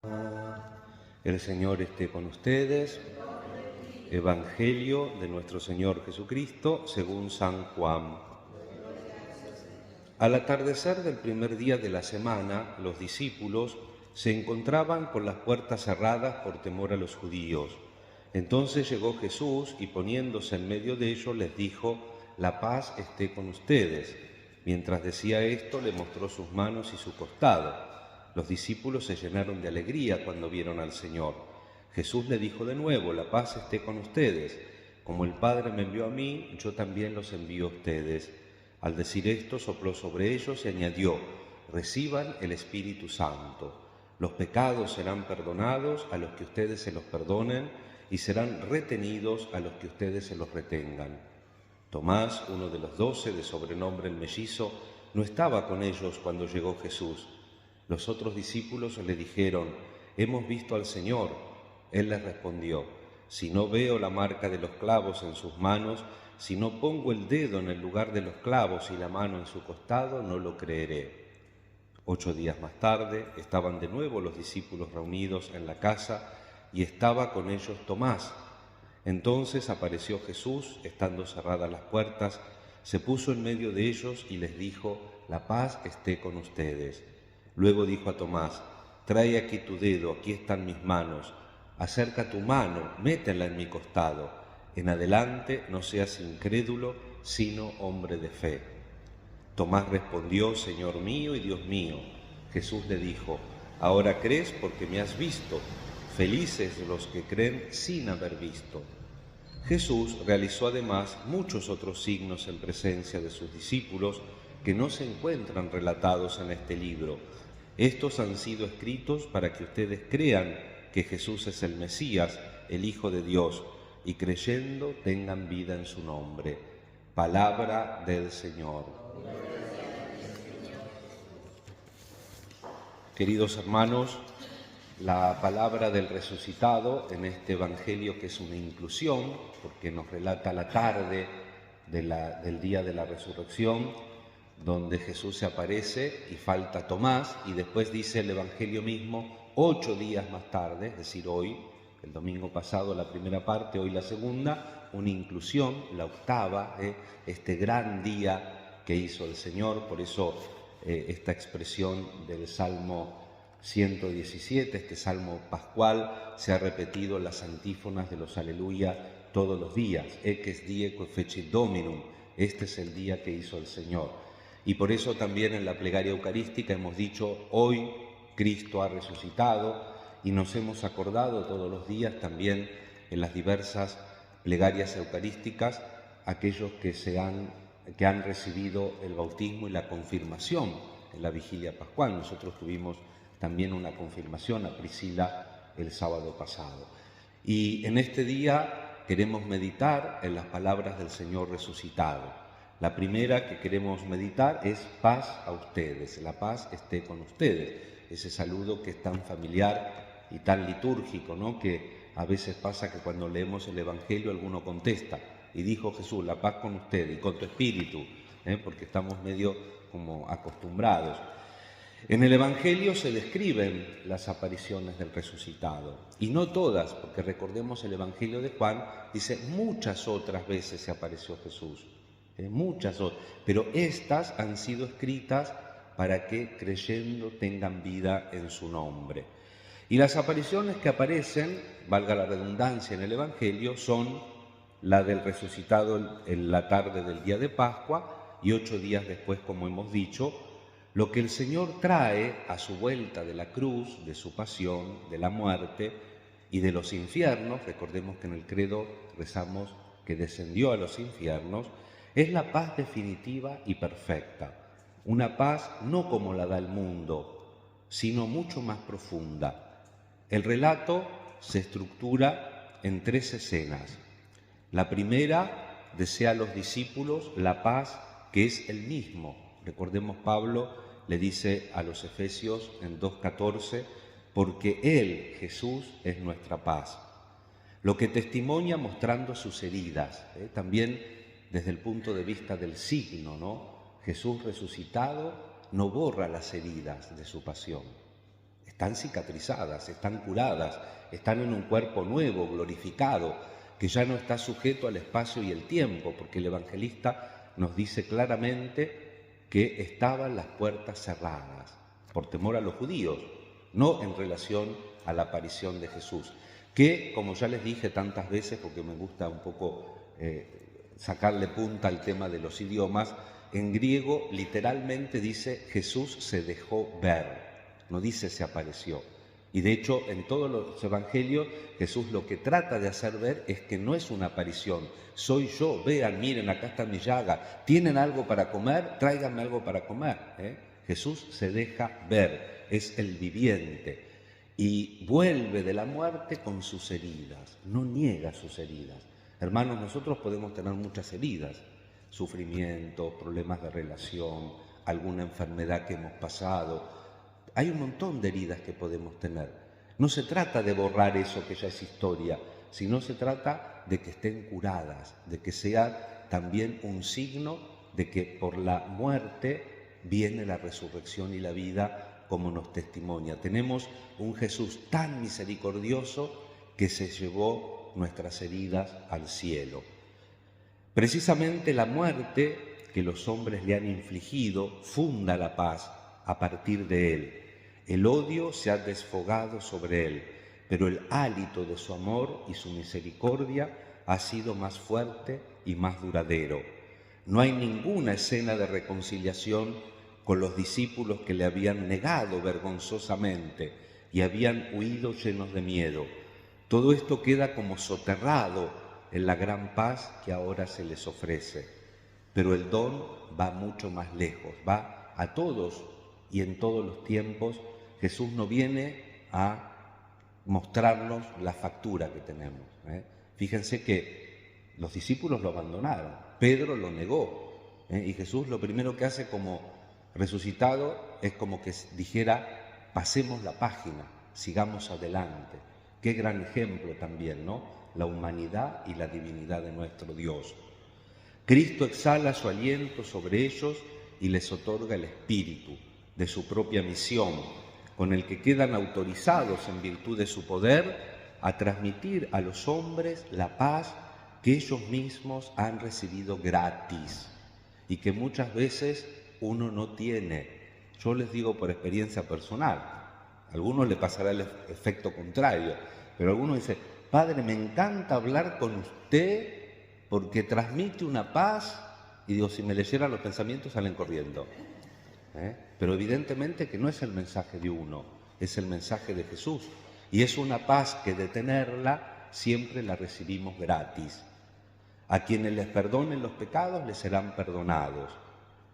El Señor esté con ustedes. Evangelio de nuestro Señor Jesucristo según San Juan. Al atardecer del primer día de la semana, los discípulos se encontraban con las puertas cerradas por temor a los judíos. Entonces llegó Jesús y poniéndose en medio de ellos les dijo: «La paz esté con ustedes». Mientras decía esto, le mostró sus manos y su costado. Los discípulos se llenaron de alegría cuando vieron al Señor. Jesús le dijo de nuevo: «La paz esté con ustedes. Como el Padre me envió a mí, yo también los envío a ustedes». Al decir esto, sopló sobre ellos y añadió: «Reciban el Espíritu Santo. Los pecados serán perdonados a los que ustedes se los perdonen y serán retenidos a los que ustedes se los retengan». Tomás, uno de los 12, de sobrenombre el Mellizo, no estaba con ellos cuando llegó Jesús. Los otros discípulos le dijeron: «Hemos visto al Señor». Él les respondió: «Si no veo la marca de los clavos en sus manos, si no pongo el dedo en el lugar de los clavos y la mano en su costado, no lo creeré». 8 días más tarde estaban de nuevo los discípulos reunidos en la casa y estaba con ellos Tomás. Entonces apareció Jesús, estando cerradas las puertas, se puso en medio de ellos y les dijo: «La paz esté con ustedes». Luego dijo a Tomás: «Trae aquí tu dedo, aquí están mis manos. Acerca tu mano, métela en mi costado. En adelante no seas incrédulo, sino hombre de fe». Tomás respondió: «Señor mío y Dios mío». Jesús le dijo: «Ahora crees porque me has visto. Felices los que creen sin haber visto». Jesús realizó además muchos otros signos en presencia de sus discípulos que no se encuentran relatados en este libro. Estos han sido escritos para que ustedes crean que Jesús es el Mesías, el Hijo de Dios, y creyendo tengan vida en su nombre. Palabra del Señor. Queridos hermanos, la palabra del resucitado en este Evangelio, que es una inclusión, porque nos relata la tarde del día de la resurrección, donde Jesús se aparece y falta Tomás, y después dice el Evangelio mismo, 8 días más tarde, es decir, hoy, el domingo pasado la primera parte, hoy la segunda, una inclusión, la octava, este gran día que hizo el Señor. Por eso esta expresión del Salmo 117, este salmo pascual, se ha repetido en las antífonas de los Aleluya todos los días. Eques die que fecit Dominum, este es el día que hizo el Señor. Y por eso también en la plegaria eucarística hemos dicho: hoy Cristo ha resucitado, y nos hemos acordado todos los días también en las diversas plegarias eucarísticas aquellos que han recibido el bautismo y la confirmación en la vigilia pascual. Nosotros tuvimos también una confirmación a Priscila el sábado pasado. Y en este día queremos meditar en las palabras del Señor resucitado. La primera que queremos meditar es: paz a ustedes, la paz esté con ustedes. Ese saludo que es tan familiar y tan litúrgico, ¿no? Que a veces pasa que cuando leemos el Evangelio alguno contesta: y dijo Jesús, la paz con ustedes y con tu espíritu, porque estamos medio como acostumbrados. En el Evangelio se describen las apariciones del resucitado, y no todas, porque recordemos el Evangelio de Juan, dice muchas otras veces se apareció Jesús, muchas otras, pero estas han sido escritas para que creyendo tengan vida en su nombre. Y las apariciones que aparecen, valga la redundancia, en el Evangelio son la del resucitado en la tarde del día de Pascua y 8 días después, como hemos dicho, lo que el Señor trae a su vuelta de la cruz, de su pasión, de la muerte y de los infiernos. Recordemos que en el credo rezamos que descendió a los infiernos. Es la paz definitiva y perfecta, una paz no como la da el mundo, sino mucho más profunda. El relato se estructura en 3 escenas. La primera desea a los discípulos la paz que es el mismo. Recordemos, Pablo le dice a los Efesios en 2:14, porque Él, Jesús, es nuestra paz. Lo que testimonia mostrando sus heridas, también desde el punto de vista del signo, ¿no? Jesús resucitado no borra las heridas de su pasión. están cicatrizadas, están curadas, están en un cuerpo nuevo, glorificado, que ya no está sujeto al espacio y el tiempo, porque el evangelista nos dice claramente que estaban las puertas cerradas, por temor a los judíos, no en relación a la aparición de Jesús, que, como ya les dije tantas veces, porque me gusta un poco sacarle punta al tema de los idiomas, en griego literalmente dice Jesús se dejó ver, no dice se apareció. Y de hecho en todos los evangelios Jesús lo que trata de hacer ver es que no es una aparición, soy yo, vean, miren, acá está mi llaga, ¿tienen algo para comer? Tráiganme algo para comer. Jesús se deja ver, es el viviente y vuelve de la muerte con sus heridas, no niega sus heridas. Hermanos, nosotros podemos tener muchas heridas, sufrimiento, problemas de relación, alguna enfermedad que hemos pasado. Hay un montón de heridas que podemos tener. No se trata de borrar eso que ya es historia, sino se trata de que estén curadas, de que sea también un signo de que por la muerte viene la resurrección y la vida, como nos testimonia. Tenemos un Jesús tan misericordioso que se llevó nuestras heridas al cielo. Precisamente la muerte que los hombres le han infligido funda la paz a partir de él. El odio se ha desfogado sobre él, pero el hálito de su amor y su misericordia ha sido más fuerte y más duradero. No hay ninguna escena de reconciliación con los discípulos que le habían negado vergonzosamente y habían huido llenos de miedo. Todo esto queda como soterrado en la gran paz que ahora se les ofrece. Pero el don va mucho más lejos, va a todos y en todos los tiempos. Jesús no viene a mostrarnos la factura que tenemos. Fíjense que los discípulos lo abandonaron, Pedro lo negó, y Jesús lo primero que hace como resucitado es como que dijera, pasemos la página, sigamos adelante. Qué gran ejemplo también, ¿no? La humanidad y la divinidad de nuestro Dios. Cristo exhala su aliento sobre ellos y les otorga el espíritu de su propia misión, con el que quedan autorizados en virtud de su poder a transmitir a los hombres la paz que ellos mismos han recibido gratis y que muchas veces uno no tiene. Yo les digo por experiencia personal, a algunos le pasará el efecto contrario, pero algunos dicen, Padre, me encanta hablar con usted porque transmite una paz, y digo, si me leyeran los pensamientos salen corriendo. Pero evidentemente que no es el mensaje de uno, es el mensaje de Jesús. Y es una paz que de tenerla siempre la recibimos gratis. A quienes les perdonen los pecados les serán perdonados.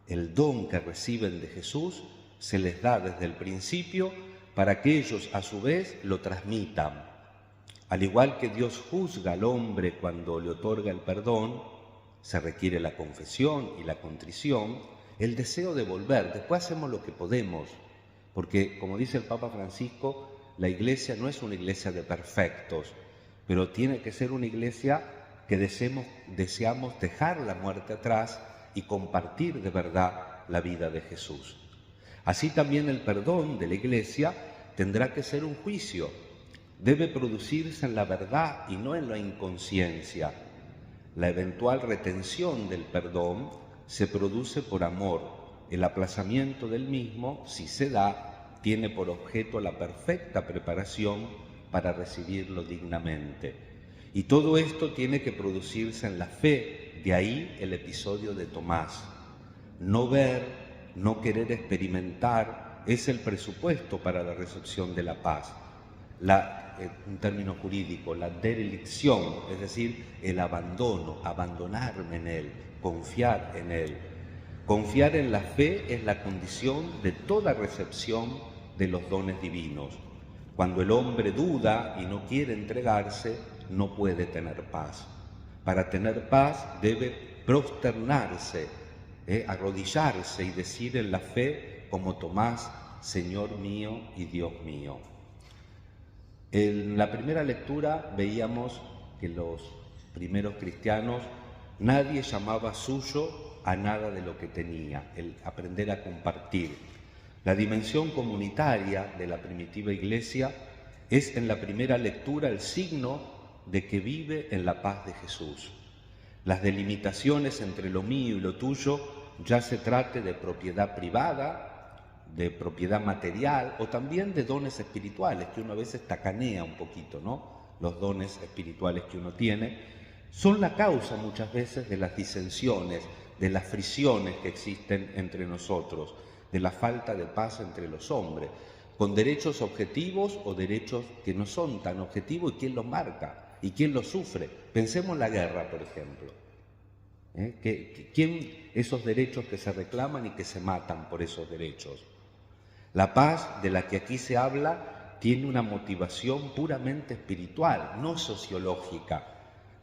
El don que reciben de Jesús se les da desde el principio para que ellos a su vez lo transmitan. Al igual que Dios juzga al hombre cuando le otorga el perdón, se requiere la confesión y la contrición, el deseo de volver. Después hacemos lo que podemos, porque como dice el Papa Francisco, la iglesia no es una iglesia de perfectos, pero tiene que ser una iglesia que deseamos dejar la muerte atrás y compartir de verdad la vida de Jesús. Así también el perdón de la iglesia tendrá que ser un juicio. Debe producirse en la verdad y no en la inconsciencia. La eventual retención del perdón se produce por amor. El aplazamiento del mismo, si se da, tiene por objeto la perfecta preparación para recibirlo dignamente. Y todo esto tiene que producirse en la fe, de ahí el episodio de Tomás. No ver, no querer experimentar, es el presupuesto para la recepción de la paz. Un término jurídico, la derelicción, es decir, el abandono, abandonarme en Él, confiar en Él. Confiar en la fe es la condición de toda recepción de los dones divinos. Cuando el hombre duda y no quiere entregarse, no puede tener paz. Para tener paz debe prosternarse, arrodillarse y decir en la fe, como Tomás, Señor mío y Dios mío. En la primera lectura veíamos que los primeros cristianos, nadie llamaba suyo a nada de lo que tenía, el aprender a compartir. La dimensión comunitaria de la primitiva Iglesia es en la primera lectura el signo de que vive en la paz de Jesús. Las delimitaciones entre lo mío y lo tuyo, ya se trate de propiedad privada, de propiedad material o también de dones espirituales, que uno a veces tacanea un poquito, ¿no? Los dones espirituales que uno tiene, son la causa muchas veces de las disensiones, de las fricciones que existen entre nosotros, de la falta de paz entre los hombres, con derechos objetivos o derechos que no son tan objetivos, y quién los marca y quién los sufre. Pensemos en la guerra, por ejemplo. ¿Quién esos derechos que se reclaman y que se matan por esos derechos? La paz de la que aquí se habla tiene una motivación puramente espiritual, no sociológica.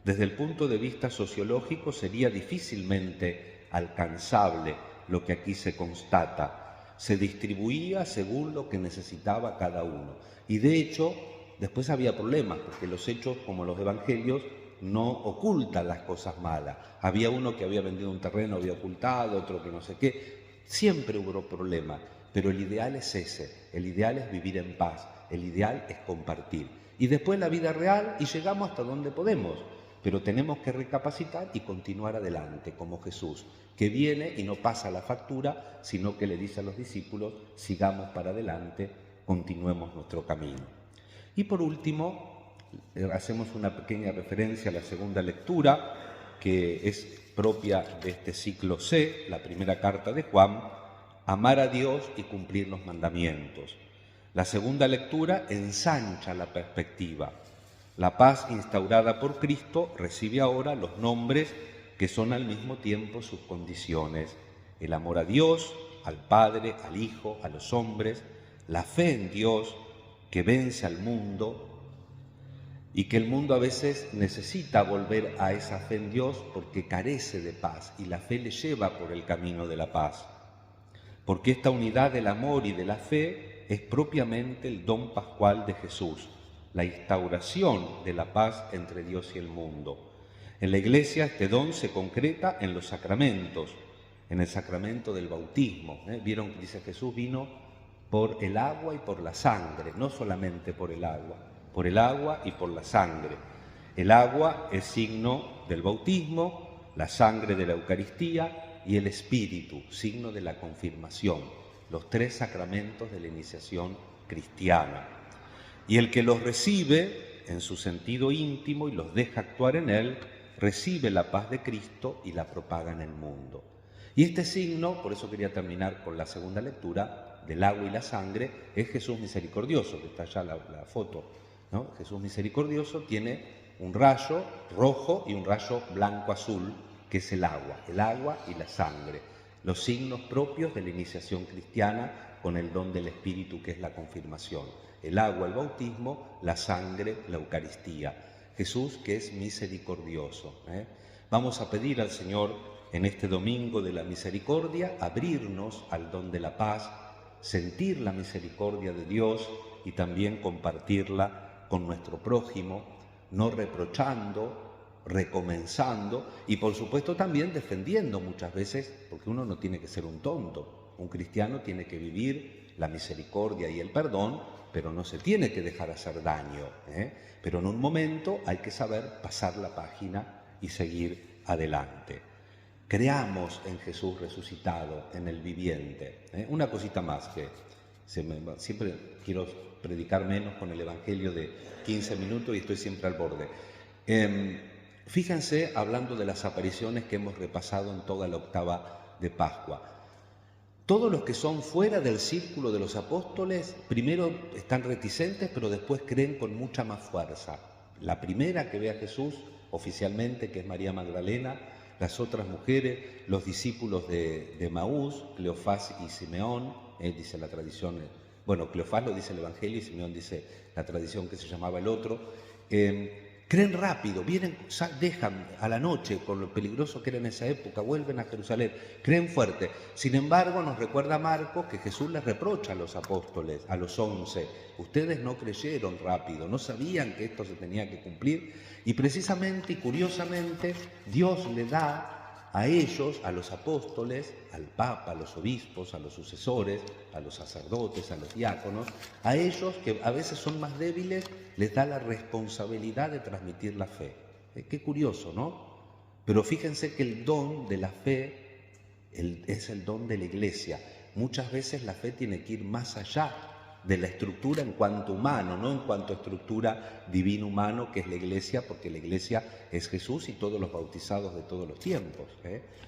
Desde el punto de vista sociológico sería difícilmente alcanzable lo que aquí se constata. Se distribuía según lo que necesitaba cada uno. Y de hecho, después había problemas, porque los hechos, como los evangelios, no ocultan las cosas malas. Había uno que había vendido un terreno, había ocultado, otro que no sé qué. Siempre hubo problemas, pero el ideal es ese. El ideal es vivir en paz. El ideal es compartir. Y después la vida real, y llegamos hasta donde podemos. Pero tenemos que recapacitar y continuar adelante, como Jesús, que viene y no pasa la factura, sino que le dice a los discípulos: sigamos para adelante, continuemos nuestro camino. Y por último, hacemos una pequeña referencia a la segunda lectura, que es propia de este ciclo C, la primera carta de Juan: amar a Dios y cumplir los mandamientos. La segunda lectura ensancha la perspectiva. La paz instaurada por Cristo recibe ahora los nombres que son al mismo tiempo sus condiciones: el amor a Dios, al Padre, al Hijo, a los hombres, la fe en Dios que vence al mundo, y que el mundo a veces necesita volver a esa fe en Dios porque carece de paz, y la fe le lleva por el camino de la paz. Porque esta unidad del amor y de la fe es propiamente el don pascual de Jesús, la instauración de la paz entre Dios y el mundo. En la Iglesia este don se concreta en los sacramentos, en el sacramento del bautismo. Vieron, dice Jesús, vino por el agua y por la sangre, no solamente por el agua y por la sangre. El agua es signo del bautismo, la sangre de la Eucaristía y el Espíritu, signo de la confirmación, los tres sacramentos de la iniciación cristiana. Y el que los recibe en su sentido íntimo y los deja actuar en él, recibe la paz de Cristo y la propaga en el mundo. Y este signo, por eso quería terminar con la segunda lectura, del agua y la sangre, es Jesús misericordioso, que está allá la foto, ¿no? Jesús misericordioso tiene un rayo rojo y un rayo blanco-azul, que es el agua y la sangre, los signos propios de la iniciación cristiana con el don del Espíritu, que es la confirmación. El agua, el bautismo; la sangre, la Eucaristía. Jesús, que es misericordioso. Vamos a pedir al Señor en este domingo de la misericordia abrirnos al don de la paz, sentir la misericordia de Dios y también compartirla con nuestro prójimo, no reprochando, recomenzando y por supuesto también defendiendo muchas veces, porque uno no tiene que ser un tonto. Un cristiano tiene que vivir la misericordia y el perdón, pero no se tiene que dejar hacer daño, Pero en un momento hay que saber pasar la página y seguir adelante. Creamos en Jesús resucitado, en el viviente. Una cosita más que siempre quiero predicar menos con el Evangelio de 15 minutos y estoy siempre al borde. Fíjense, hablando de las apariciones que hemos repasado en toda la octava de Pascua. Todos los que son fuera del círculo de los apóstoles, primero están reticentes, pero después creen con mucha más fuerza. La primera que ve a Jesús oficialmente, que es María Magdalena, las otras mujeres, los discípulos de Maús, Cleofás y Simeón, dice la tradición, Cleofás lo dice el Evangelio y Simeón dice la tradición que se llamaba el otro. Creen rápido, dejan a la noche, con lo peligroso que era en esa época, vuelven a Jerusalén, creen fuerte. Sin embargo, nos recuerda Marcos que Jesús les reprocha a los apóstoles, a los 11, ustedes no creyeron rápido, no sabían que esto se tenía que cumplir, y precisamente y curiosamente Dios le da a ellos, a los apóstoles, al Papa, a los obispos, a los sucesores, a los sacerdotes, a los diáconos, a ellos que a veces son más débiles, les da la responsabilidad de transmitir la fe. Qué curioso, ¿no? Pero fíjense que el don de la fe es el don de la Iglesia. Muchas veces la fe tiene que ir más allá de la estructura en cuanto humano, no en cuanto a estructura divino-humano que es la Iglesia, porque la Iglesia es Jesús y todos los bautizados de todos los tiempos.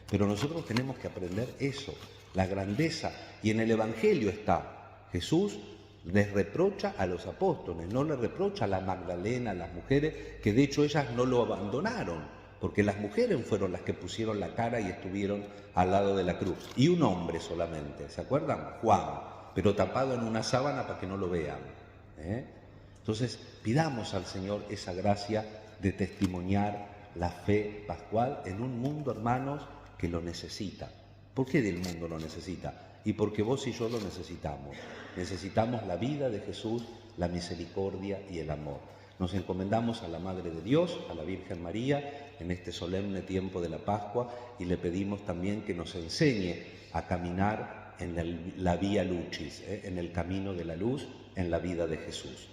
Pero nosotros tenemos que aprender eso, la grandeza. Y en el Evangelio está, Jesús les reprocha a los apóstoles, no les reprocha a la Magdalena, a las mujeres, que de hecho ellas no lo abandonaron, porque las mujeres fueron las que pusieron la cara y estuvieron al lado de la cruz. Y un hombre solamente, ¿se acuerdan? Juan, pero tapado en una sábana para que no lo vean. Entonces, pidamos al Señor esa gracia de testimoniar la fe pascual en un mundo, hermanos, que lo necesita. ¿Por qué el mundo lo necesita? Y porque vos y yo lo necesitamos. Necesitamos la vida de Jesús, la misericordia y el amor. Nos encomendamos a la Madre de Dios, a la Virgen María, en este solemne tiempo de la Pascua, y le pedimos también que nos enseñe a caminar en la vía lucis, en el camino de la luz, en la vida de Jesús.